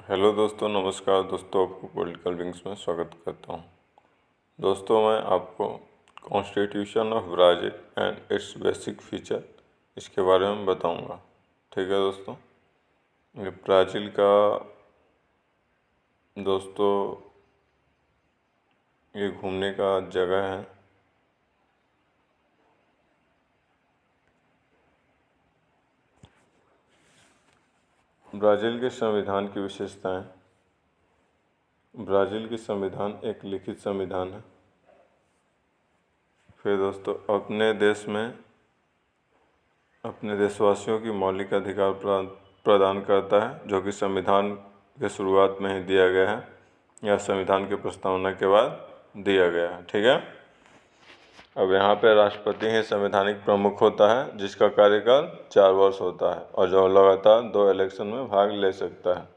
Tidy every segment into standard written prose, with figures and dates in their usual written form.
Hello दोस्तों, नमस्कार दोस्तों। आपको पॉलिटिकल विंग्स में स्वागत करता हूँ। दोस्तों, मैं आपको constitution of Brazil and it's basic feature इसके बारे में बताऊँगा। ठीक है दोस्तों, ये ब्राज़ील का दोस्तों ये घूमने का जगह है। ब्राज़ील के संविधान की विशेषताएं। ब्राज़ील की संविधान एक लिखित संविधान है। फिर दोस्तों, अपने देशवासियों की मौलिक अधिकार प्रदान करता है, जो कि संविधान के शुरुआत में ही दिया गया है या संविधान की प्रस्तावना के बाद दिया गया है। ठीक है। अब यहाँ पे राष्ट्रपति ही संवैधानिक प्रमुख होता है, जिसका कार्यकाल 4 वर्ष होता है और जो लगातार 2 इलेक्शन में भाग ले सकता है।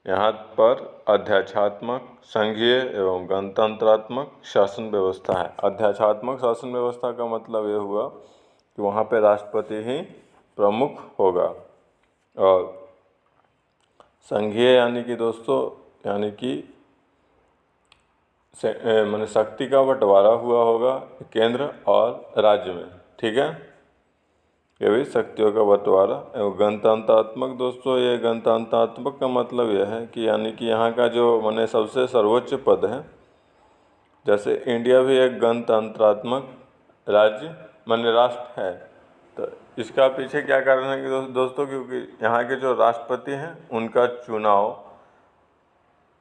यहाँ पर अध्यक्षात्मक, संघीय एवं गणतंत्रात्मक शासन व्यवस्था है। अध्यक्षात्मक शासन व्यवस्था का मतलब ये हुआ कि वहाँ पे राष्ट्रपति ही प्रमुख होगा, और संघीय यानी कि दोस्तों माने शक्ति का बंटवारा हुआ होगा केंद्र और राज्य में। ठीक है, ये भी शक्तियों का बंटवारा। एवं गणतंत्रात्मक दोस्तों, ये गणतंत्रात्मक का मतलब यह है कि यानी कि यहाँ का जो माने सबसे सर्वोच्च पद है, जैसे इंडिया भी एक गणतंत्रात्मक राज्य माने राष्ट्र है, तो इसका पीछे क्या कारण है कि दोस्तों क्योंकि यहाँ के जो राष्ट्रपति हैं उनका चुनाव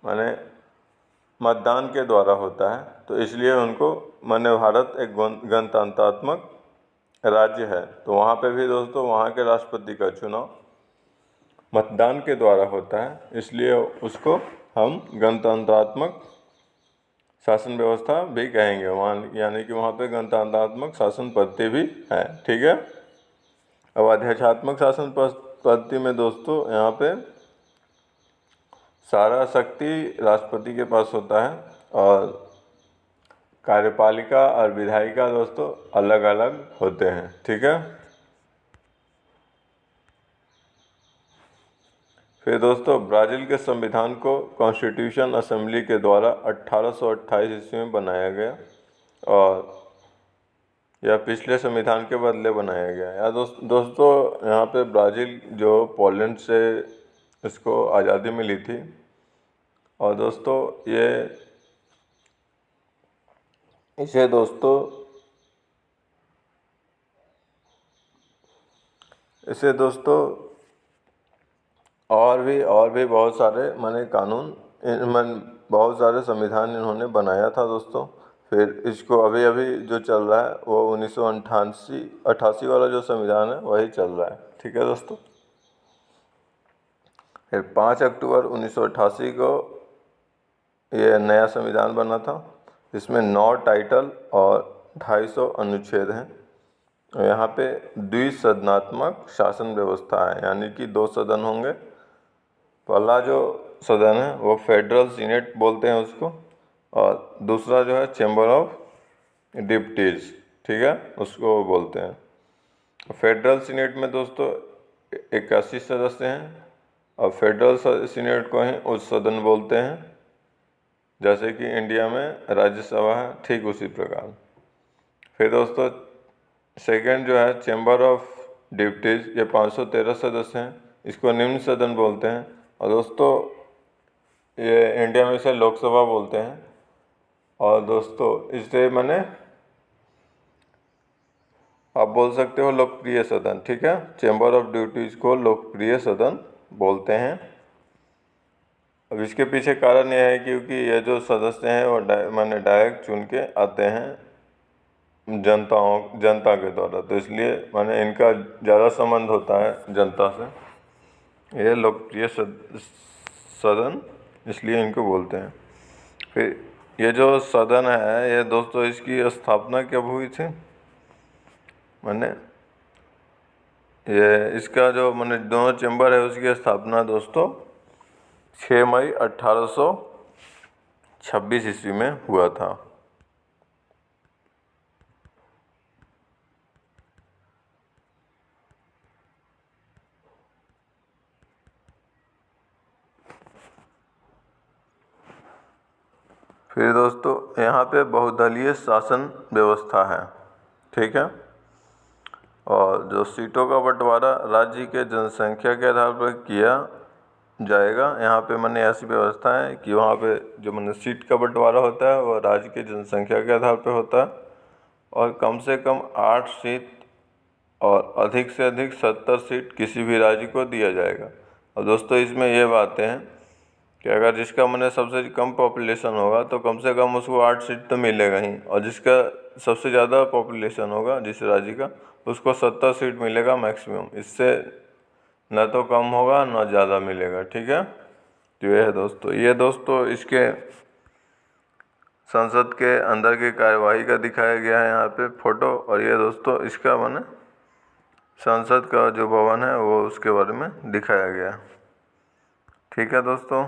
माने मतदान के द्वारा होता है, तो इसलिए उनको माने भारत एक गणतंत्रात्मक राज्य है। तो वहाँ पे भी दोस्तों वहाँ के राष्ट्रपति का चुनाव मतदान के द्वारा होता है, इसलिए उसको हम गणतंत्रात्मक शासन व्यवस्था भी कहेंगे। वहाँ यानी कि वहाँ पे गणतंत्रात्मक शासन पद्धति भी है। ठीक है। अब अध्यक्षात्मक शासन पद्धति में दोस्तों यहाँ पे सारा शक्ति राष्ट्रपति के पास होता है और कार्यपालिका और विधायिका दोस्तों अलग अलग होते हैं। ठीक है। फिर दोस्तों, ब्राज़ील के संविधान को कॉन्स्टिट्यूशन असेंबली के द्वारा 1828 ईस्वी में बनाया गया और यह पिछले संविधान के बदले बनाया गया। या दोस्तों यहाँ पे ब्राज़ील जो पोलैंड से इसको आज़ादी मिली थी, और दोस्तों इसे दोस्तों और भी बहुत सारे माने कानून बहुत सारे संविधान इन्होंने बनाया था दोस्तों। फिर इसको अभी अभी जो चल रहा है वो 1988 वाला जो संविधान है वही चल रहा है। ठीक है दोस्तों। फिर 5 अक्टूबर 1988 को ये नया संविधान बना था। इसमें 9 टाइटल और 250 अनुच्छेद हैं। यहाँ पे द्विसदनात्मक शासन व्यवस्था है, यानी कि 2 सदन होंगे। पहला जो सदन है वो फेडरल सीनेट बोलते हैं उसको, और दूसरा जो है चैम्बर ऑफ डिप्टीज, ठीक है, उसको बोलते हैं। फेडरल सीनेट में दोस्तों 81 सदस्य हैं, और फेडरल सीनेट को ही उच्च सदन बोलते हैं। जैसे कि इंडिया में राज्यसभा है, ठीक उसी प्रकार। फिर दोस्तों सेकंड जो है चैम्बर ऑफ डिप्टीज, ये 513 सदस्य हैं, इसको निम्न सदन बोलते हैं। और दोस्तों ये इंडिया में इसे लोकसभा बोलते हैं। और दोस्तों इसे माने आप बोल सकते हो लोकप्रिय सदन। ठीक है, चैम्बर ऑफ ड्यूटीज को लोकप्रिय सदन बोलते हैं। अब इसके पीछे कारण यह है क्योंकि ये जो सदस्य हैं वो माने डायरेक्ट चुन के आते हैं जनता के द्वारा, तो इसलिए माने इनका ज़्यादा संबंध होता है जनता से। ये लोकप्रिय सदन इसलिए इनको बोलते हैं। फिर ये जो सदन है ये दोस्तों इसकी स्थापना कब हुई थी? माने ये इसका जो माने दोनों चैम्बर है उसकी स्थापना दोस्तों 6 मई 1826 ईस्वी में हुआ था। फिर दोस्तों यहाँ पे बहुदलीय शासन व्यवस्था है, ठीक है। और जो सीटों का बंटवारा राज्य के जनसंख्या के आधार पर किया जाएगा। यहाँ पे मैंने ऐसी व्यवस्था है कि वहाँ पे जो मैंने सीट का बंटवारा होता है वो राज्य की जनसंख्या के आधार पर होता है, और कम से कम 8 सीट और अधिक से अधिक 70 सीट किसी भी राज्य को दिया जाएगा। और दोस्तों इसमें ये बातें हैं कि अगर जिसका मैंने सबसे कम पॉपुलेशन होगा तो कम से कम उसको 8 सीट तो मिलेगा ही, और जिसका सबसे ज़्यादा पॉपुलेशन होगा जिस राज्य का उसको 70 सीट मिलेगा मैक्सिमम, इससे न तो कम होगा न ज़्यादा मिलेगा, ठीक है। तो ये है दोस्तों, ये दोस्तों इसके संसद के अंदर की कार्यवाही का दिखाया गया है यहाँ पे फोटो, और ये दोस्तों इसका मैंने संसद का जो भवन है वो उसके बारे में दिखाया गया, ठीक है दोस्तों।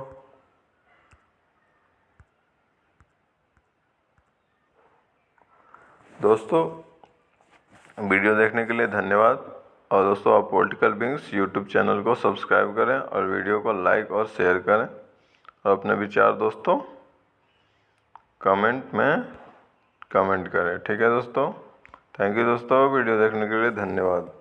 वीडियो देखने के लिए धन्यवाद। और दोस्तों आप पॉलिटिकल विंग्स यूट्यूब चैनल को सब्सक्राइब करें और वीडियो को लाइक और शेयर करें, और अपने विचार दोस्तों कमेंट में कमेंट करें, ठीक है दोस्तों। थैंक यू दोस्तों, वीडियो देखने के लिए धन्यवाद।